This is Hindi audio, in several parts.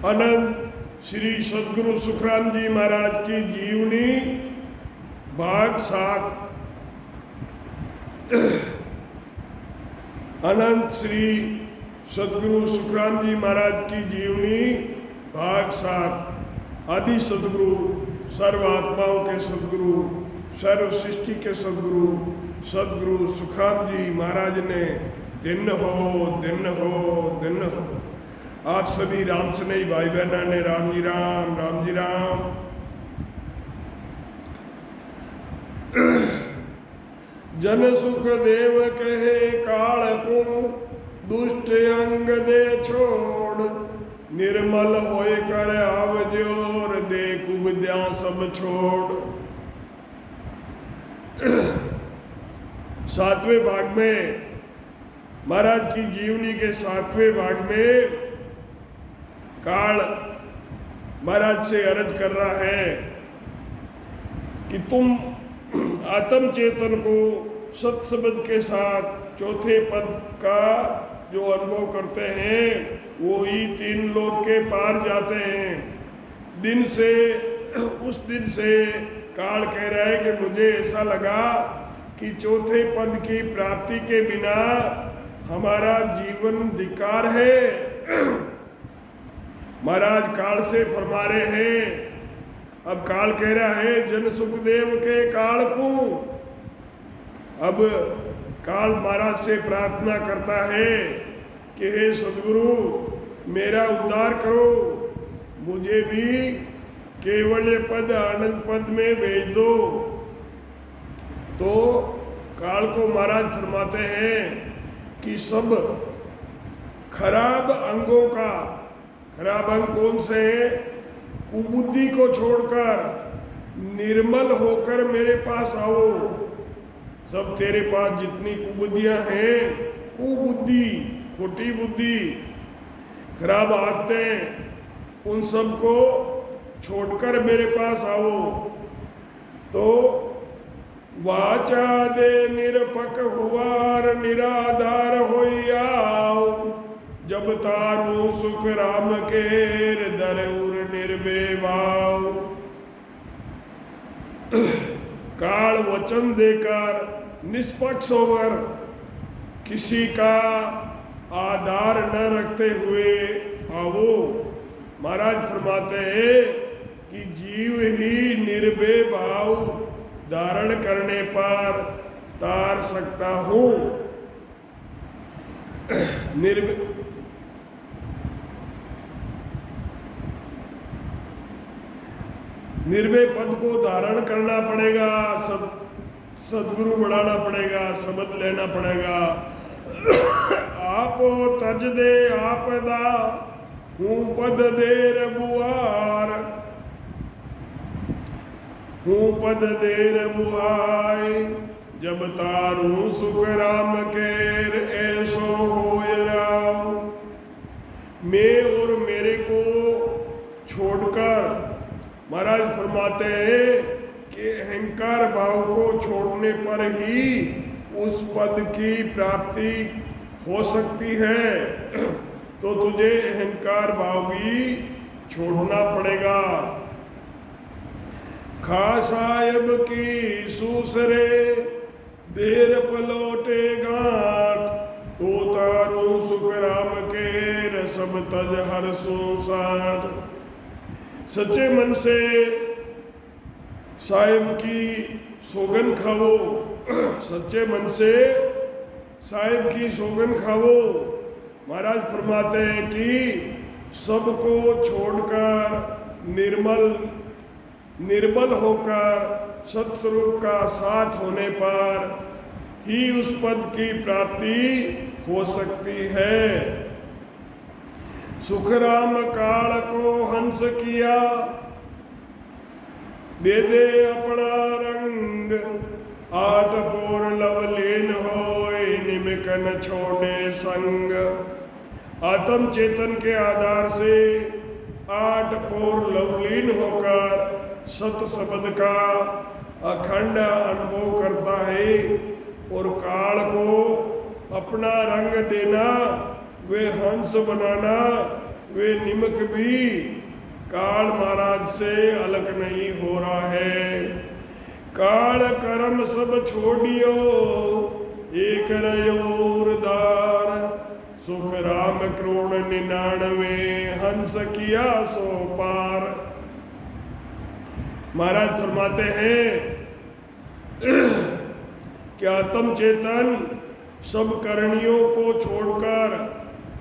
अनंत श्री सदगुरु सुखराम जी महाराज की जीवनी भाग 7। अनंत श्री सदगुरु सुखराम जी महाराज की जीवनी भाग 7। आदि सदगुरु, सर्व आत्माओं के सदगुरु, सर्व सृष्टि के सदगुरु सदगुरु सुखराम जी महाराज ने दिन हो दिन हो दिन हो। आप सभी राम स्नेही भाई बहना ने राम जी राम, राम जी राम। जन सुख देव कहे काल को, दुष्ट अंग दे छोड़, निर्मल होए कर आवजोर, दे कुबद्या सब छोड़। 7वें भाग में महाराज की जीवनी के 7वें भाग में काल महाराज से अर्ज कर रहा है कि तुम आत्म चेतन को सत्सबद के साथ चौथे पद का जो अनुभव करते हैं वो ही 3 लोक के पार जाते हैं। उस दिन से काल कह रहा है कि मुझे ऐसा लगा कि चौथे पद की प्राप्ति के बिना हमारा जीवन धिक्कार है। महाराज काल से फरमा रहे हैं। अब काल कह रहा है जन सुखदेव के काल को। अब काल महाराज से प्रार्थना करता है कि हे सदगुरु मेरा उद्धार करो, मुझे भी केवल पद आनंद पद में भेज दो। तो काल को महाराज फरमाते हैं कि सब खराब अंगों का, खराब अंग कौन से हैं? कुबुद्धि को छोड़कर निर्मल होकर मेरे पास आओ। सब तेरे पास जितनी कुबुद्धियां हैं, कुबुद्धि, खोटी बुद्धि, खराब आदतें, उन सब को छोड़कर मेरे पास आओ। तो वाचा दे निरपक हुआर, निराधार होई आओ, जब तारू सुख राम केर दर उर निर्बेवाओ। काल वचन देकर निष्पक्ष होकर किसी का आधार न रखते हुए आओ। महाराज फरमाते हैं कि जीव ही निर्भय भाव धारण करने पर तार सकता हूँ। निर्भय पद को धारण करना पड़ेगा, सदगुरु बढ़ाना पड़ेगा, शब्द लेना पड़ेगा। आप तज दे आपदा, हूँ पद दे रबुआर, हूँ पद दे रबुआई, जब तारू सुख राम केर ऐसो होय राम। मैं और मेरे को छोड़कर महाराज फरमाते हैं कि अहंकार भाव को छोड़ने पर ही उस पद की प्राप्ति हो सकती है। तो तुझे अहंकार भाव भी छोड़ना पड़ेगा। खासायब की सूसरे देर पलोटे गांठ, तो तारू सुख राम के सब तज हर सुसाठ। सच्चे मन से साहिब की सौगन खाओ, सच्चे मन से साहिब की सौगन खाओ। महाराज फरमाते हैं कि सबको छोड़कर निर्मल होकर सत्स्वरूप का साथ होने पर ही उस पद की प्राप्ति हो सकती है। सुखराम काल को हंस किया, दे दे अपना रंग, आठ पोर लवलीन होए, निमिक न छोड़े संग। आत्म चेतन के आधार से 8 पोर लवलीन होकर सत शब्द का अखंड अनुभव करता है और काल को अपना रंग देना, वे हंस बनाना, वे निमक भी काल महाराज से अलग नहीं हो रहा है। काल कर्म सब छोड़ियो एक रयोर दार, सुख राम करोड़ 99 हंस किया सो पार। महाराज फरमाते हैं कि आत्म चेतन सब करणियों को छोड़कर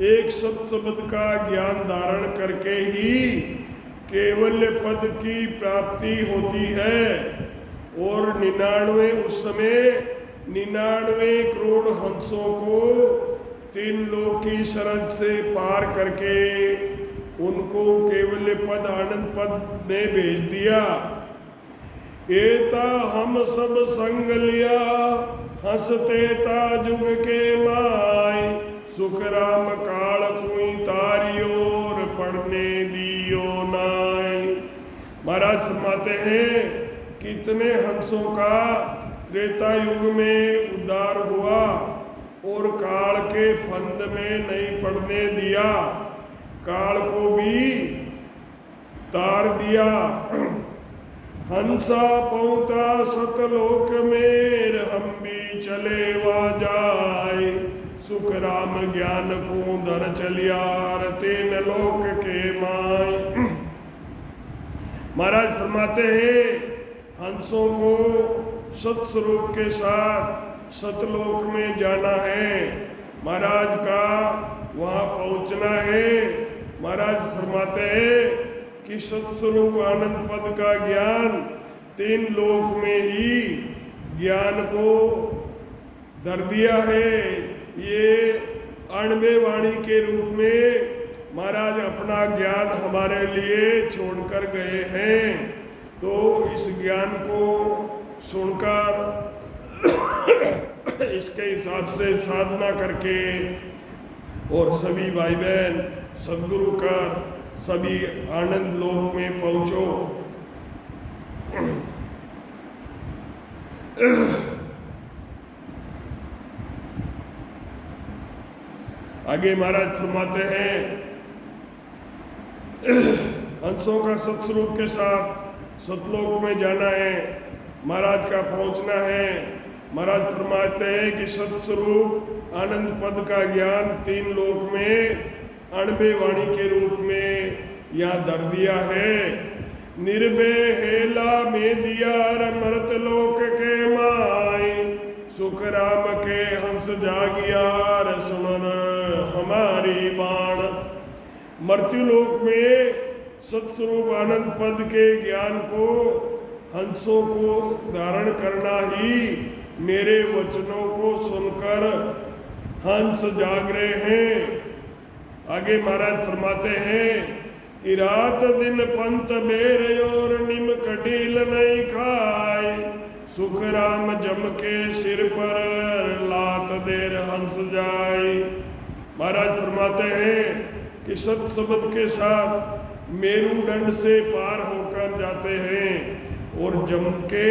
एक सत शब्द का ज्ञान धारण करके ही केवल पद की प्राप्ति होती है। और 99 उस समय 99 करोड़ हंसों को 3 लोक की शरद से पार करके उनको केवल पद आनंद पद ने भेज दिया। एता हम सब संग लिया हंसते ता जुग के माय, सुख राम काल कोई तारियोर पढ़ने दियो नाय। महाराज फरमाते हैं कितने हंसों का त्रेता युग में उद्धार हुआ और काल के फंद में नहीं पड़ने दिया, काल को भी तार दिया। हंसा पहुँचा सतलोक मेर हम भी चले वा जाए, सुख राम ज्ञान को दर चलियार 3 लोक के माय। महाराज फरमाते हैं हंसों को सत्स्वरूप के साथ सतलोक में जाना है, महाराज का वहाँ पहुँचना है। महाराज फरमाते हैं कि सत्स्वरूप आनंद पद का ज्ञान 3 लोक में ही ज्ञान को धर दिया है। ये 98 वाणी के रूप में महाराज अपना ज्ञान हमारे लिए छोड़कर गए हैं। तो इस ज्ञान को सुनकर इसके हिसाब से साधना करके और सभी भाई बहन सदगुरु का सभी आनंद लोक में पहुंचो। आगे महाराज फरमाते हैं हंसों का सत्स्वरूप के साथ सतलोक में जाना है, महाराज का पहुंचना है। महाराज फरमाते हैं कि सत्स्वरूप आनंद पद का ज्ञान 3 लोक में 98 वाणी के रूप में यहाँ धर दिया है। निर्भय हेला में दिया मृत लोक के माय, सुख राम के हंस जागियार सुमन हमारी बाण। मृत्यु लोक में सत्स्वरूप आनंद पद के ज्ञान को हंसों को धारण करना ही मेरे वचनों को सुनकर हंस जाग रहे हैं। आगे महाराज फरमाते हैं कि रात दिन पंथ बेर और निम कटील नहीं खाए, सुख राम जम के सिर पर लात देर हंस जाए। महाराज फरमाते हैं कि सत शब्द के साथ मेरुदंड से पार होकर जाते हैं और जम के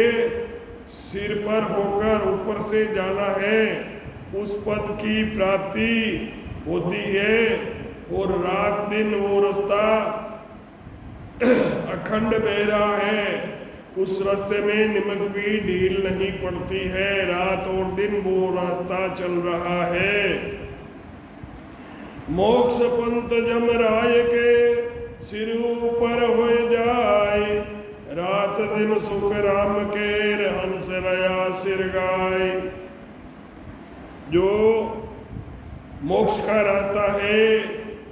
सिर पर होकर ऊपर से जाना है, उस पद की प्राप्ति होती है। और रात दिन वो रास्ता अखंड बहरा है, उस रास्ते में निमक भी ढील नहीं पड़ती है, रात और दिन वो रास्ता चल रहा है। मोक्ष पंथ जमराय के सिर ऊपर हो जाए, रात दिन सुख राम के हंस रया सिर गाय। जो मोक्ष का रास्ता है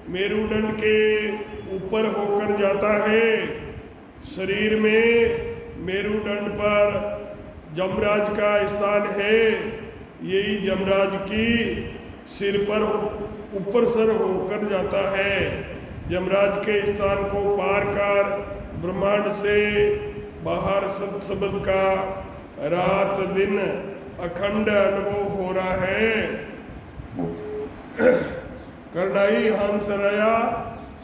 मेरुदंड के ऊपर होकर जाता है, शरीर में मेरुदंड पर जमराज का स्थान है, यही जमराज की सिर पर ऊपर सर होकर जाता है। यमराज के स्थान को पार कर ब्रह्मांड से बाहर सत शब्द का रात दिन अखंड अनुभव हो रहा है। करनाई हंस रया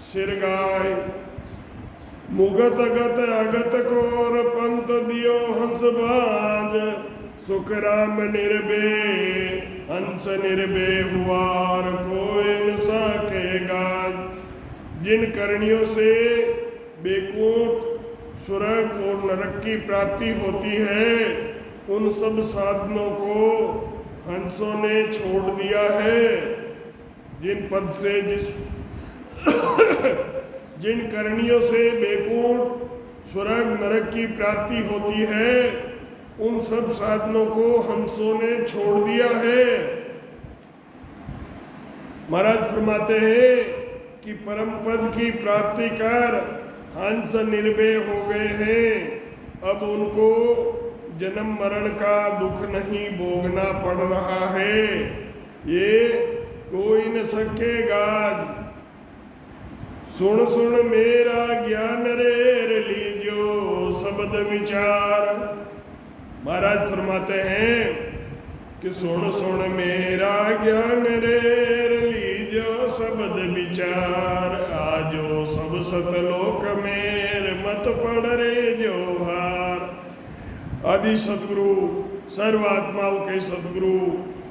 सिर गाय, मुगत अगत अगत कोर पंत दियो हंस बाज, सुख राम निर्भय हंस निर्भय हुआर कोई न सकेगा। जिन करणियों से बैकुंठ स्वर्ग और नरक की प्राप्ति होती है, उन सब साधनों को हंसों ने छोड़ दिया है। जिन पद से जिन करणियों से बैकुंठ स्वर्ग नरक की प्राप्ति होती है, उन सब साधनों को हंसों ने छोड़ दिया है। महाराज फरमाते हैं कि परम पद की प्राप्ति कर हंस निर्भय हो गए हैं। अब उनको जन्म मरण का दुख नहीं भोगना पड़ रहा है। ये कोई न सकेगा। सुन सुन मेरा ज्ञान रे लीजो शब्द विचार। महाराज फरमाते हैं कि सुन सुन मेरा ज्ञान रे लीजो शब्द विचार। आजो सब सतलोक मेर मत पड़ रे जो हार। आदि सतगुरु, सर्व आत्माओं के सतगुरु,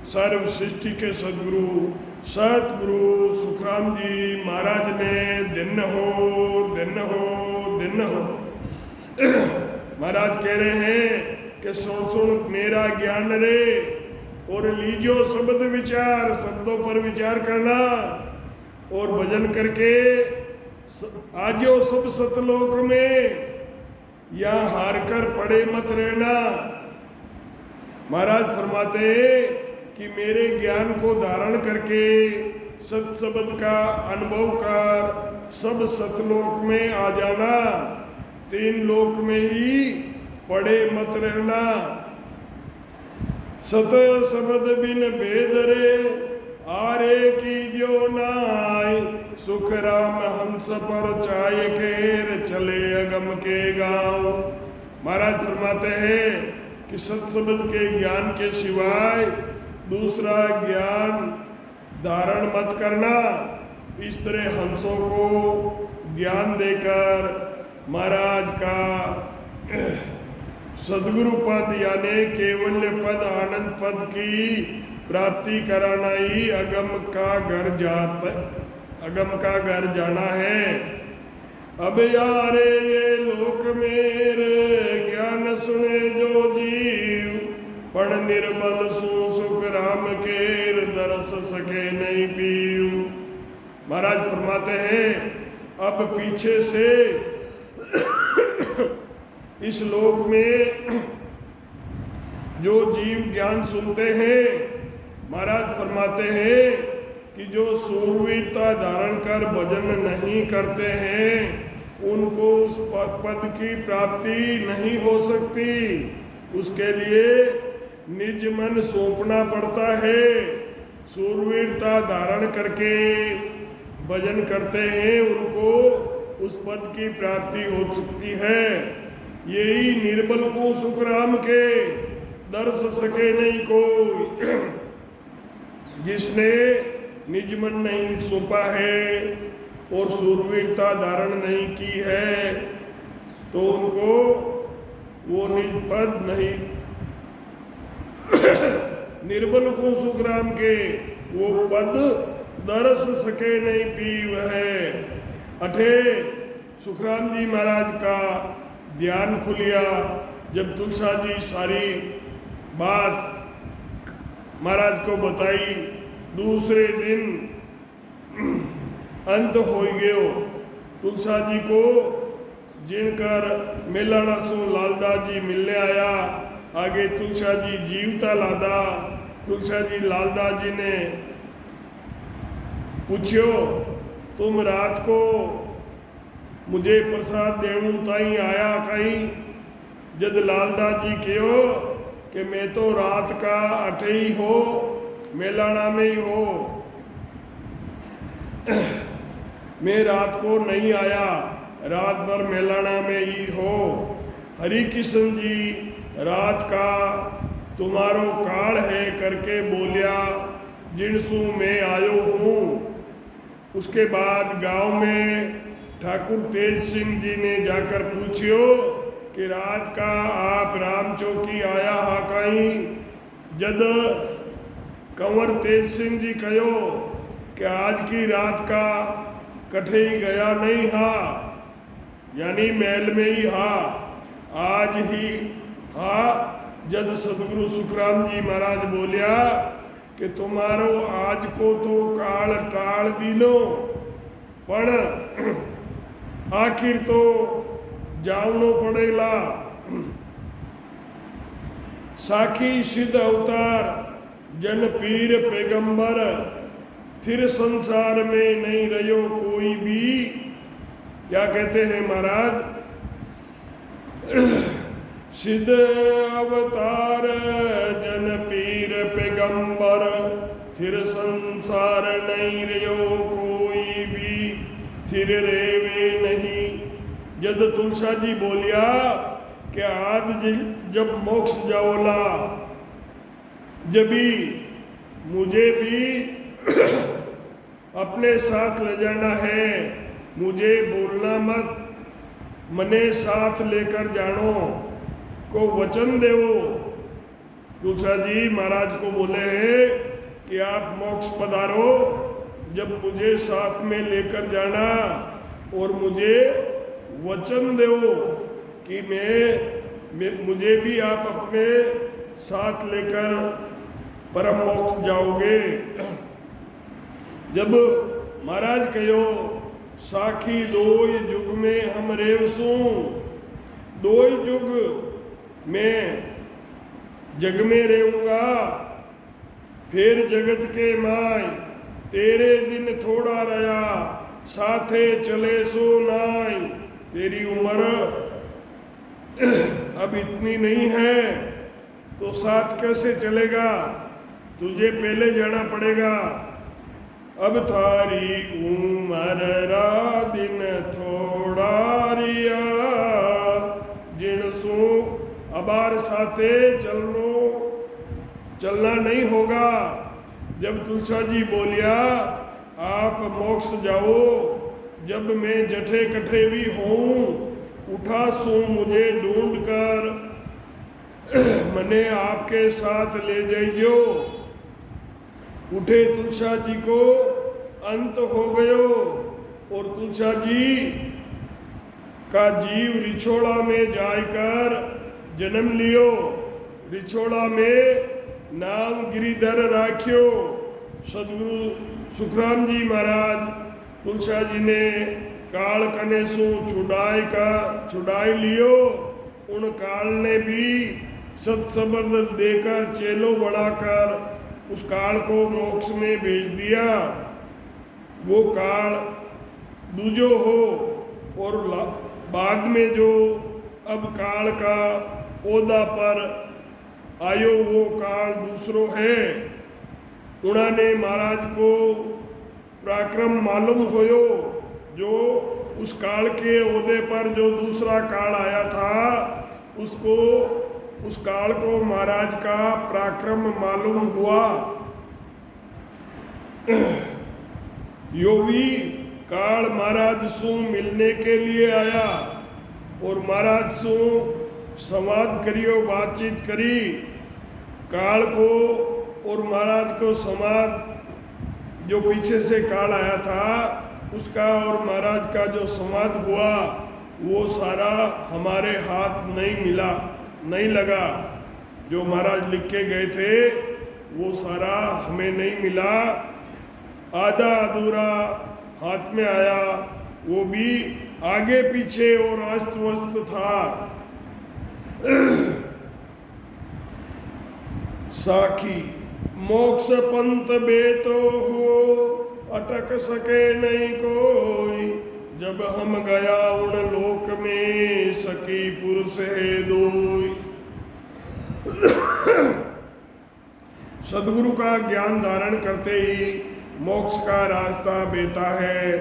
सर्व सृष्टि के सतगुरु सतगुरु सुखराम जी महाराज ने दिन हो दिन हो दिन हो महाराज कह रहे हैं कि सुन सुन मेरा ज्ञान रे और लीजो शब्द विचार। शब्दों पर विचार करना और भजन करके आजो सब सतलोक में या हार कर पड़े मत रहना। महाराज फरमाते कि मेरे ज्ञान को धारण करके सत शब्द का अनुभव कर सब सतलोक में आ जाना। तीन लोक में ही पड़े मत रहना। सत शब्द बिन भेद रे आरे की जो नाय। सुख राम हंस पर चाय केर चले अगम के गांव। महाराज फरमाते हैं कि सत शब्द के ज्ञान के सिवाय दूसरा ज्ञान धारण मत करना। इस तरह हंसों को ज्ञान देकर महाराज का सदगुरु पद यानी केवल्य पद आनंद पद की प्राप्ति कराना ही अगम का घर जाना है। अब यारे ये लोक मेरे ज्ञान सुने जो जीव। पण निर्बल सुख राम केर दरस सके नहीं पीव। महाराज फरमाते हैं अब पीछे से इस लोक में जो जीव ज्ञान सुनते हैं, महाराज फरमाते हैं कि जो सूरवीरता धारण कर भजन नहीं करते हैं, उनको उस पद की प्राप्ति नहीं हो सकती। उसके लिए निज मन सौंपना पड़ता है। सूरवीरता धारण करके भजन करते हैं, उनको उस पद की प्राप्ति हो सकती है। यही निर्बल को सुख राम के दर्श सके नहीं कोई। जिसने निज मन नहीं सौंपा है और सूरवीरता धारण नहीं की है, तो उनको वो निज पद नहीं निर्बल को सुख राम के वो पद दरस सके नहीं पीव है। अठे सुखराम जी महाराज का ध्यान खुलिया। जब तुलसा जी सारी बात महाराज को बताई, दूसरे दिन अंत हो गयो। तुलसा जी को जिनकर मेलाना सु लालदास जी मिलने आया। आगे तुलसा जी जीवता लादा। तुलसा जी लालदास जी ने पूछो तुम रात को मुझे प्रसाद देणु ताई आया कहीं। जद लालदास जी कहो कि मैं तो रात का अठे ही हो, मेलाना में ही हो, मैं रात को नहीं आया, रात भर मेलाना में ही हो। हरि कृष्ण जी रात का तुम्हारो काल है करके बोलिया, जिनसू मैं आयो हूँ। उसके बाद गांव में ठाकुर तेज सिंह जी ने जाकर पूछियो कि रात का आप राम चौकी आया हा कहीं। जद कंवर तेज सिंह जी कहो कि आज की रात का कठे गया नहीं हा, यानी महल में ही हा। आज ही हा जब सदगुरु सुखराम जी महाराज बोलिया कि तुम्हारो आज को तो काल टाल दिलो, पण आखिर तो जावनो पड़ेला। साखी सिद्ध अवतार जन पीर पैगंबर, फिर संसार में नहीं रहो कोई भी। क्या कहते हैं महाराज? सिद्ध अवतार जन पीर पैगंबर, फिर संसार नहीं रहो कोई भी, फिर रेवे नहीं। जद तुलसा जी बोलिया कि आज जब मोक्ष जाओला, जभी मुझे भी अपने साथ ले जाना है, मुझे बोलना मत, मने साथ लेकर जानो को वचन देवो। तुलसा जी महाराज को बोले हैं कि आप मोक्ष पधारो, जब मुझे साथ में लेकर जाना और मुझे वचन देवो कि मुझे भी आप अपने साथ लेकर परम मोक्ष जाओगे। जब महाराज कहो साखी दोई युग में हम रेवसू, दोई युग में जग में रहूंगा, फिर जगत के माय तेरे दिन थोड़ा रहा, साथे चले सो नाई। तेरी उम्र अब इतनी नहीं है तो साथ कैसे चलेगा, तुझे पहले जाना पड़ेगा। अब थारी उम्र रा दिन थोड़ा रिया, जिनसू अबार साथे चलना नहीं होगा। जब तुलसा जी बोलिया आप मोक्ष जाओ, जब मैं जठे कठे भी हूँ, उठा सो मुझे ढूंढ कर मने आपके साथ ले जाइयो। उठे तुलसा जी को अंत हो गयो और तुलसा जी का जीव रिछोड़ा में जाकर जन्म लियो। रिछोड़ा में नाम गिरिधर राख्यो। सदगुरु सुखराम जी महाराज तुलसा जी ने काल कने सु छुड़ाई लियो। उन काल ने भी सत्सबद देकर चेलो बढ़ाकर उस काल को मोक्ष में भेज दिया। वो काल दूजो हो और बाद में जो अब काल का ओदा पर आयो वो काल दूसरो है। उन्होंने महाराज को पराक्रम मालूम होयो, जो उस काल के ओदे पर जो दूसरा काल आया था उसको उस काल को महाराज का पराक्रम मालूम हुआ। यो भी काल महाराज सु मिलने के लिए आया और महाराज सु संवाद करियो, बातचीत करी। काल को और महाराज को संवाद जो पीछे से काल आया था उसका और महाराज का जो संवाद हुआ वो सारा हमारे हाथ नहीं लगा। जो महाराज लिख के गए थे वो सारा हमें नहीं मिला, आधा अधूरा हाथ में आया, वो भी आगे पीछे और अस्त व्यस्त था। साखी मोक्ष पंथ बेतो हो, अटक सके नहीं कोई, जब हम गया उन लोक में सकी पुरुष है दोई। सदगुरु का ज्ञान धारण करते ही मोक्ष का रास्ता बेता है,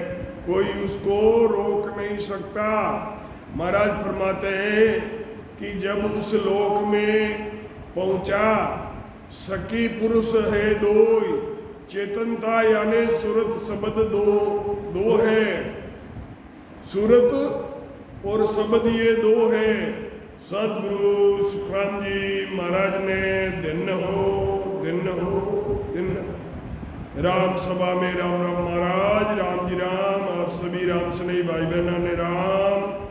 कोई उसको रोक नहीं सकता। महाराज फरमाते हैं कि जब उस लोक में पहुंचा, सकी पुरुष है दोई, चेतनता यानी सूरत शब्द दो है, सूरत और शब्द ये दो है। सदगुरु सुखराम जी महाराज ने दिन हो राम सभा में राम राम महाराज, राम जी राम। आप सभी राम स्नेही भाई बहनों ने राम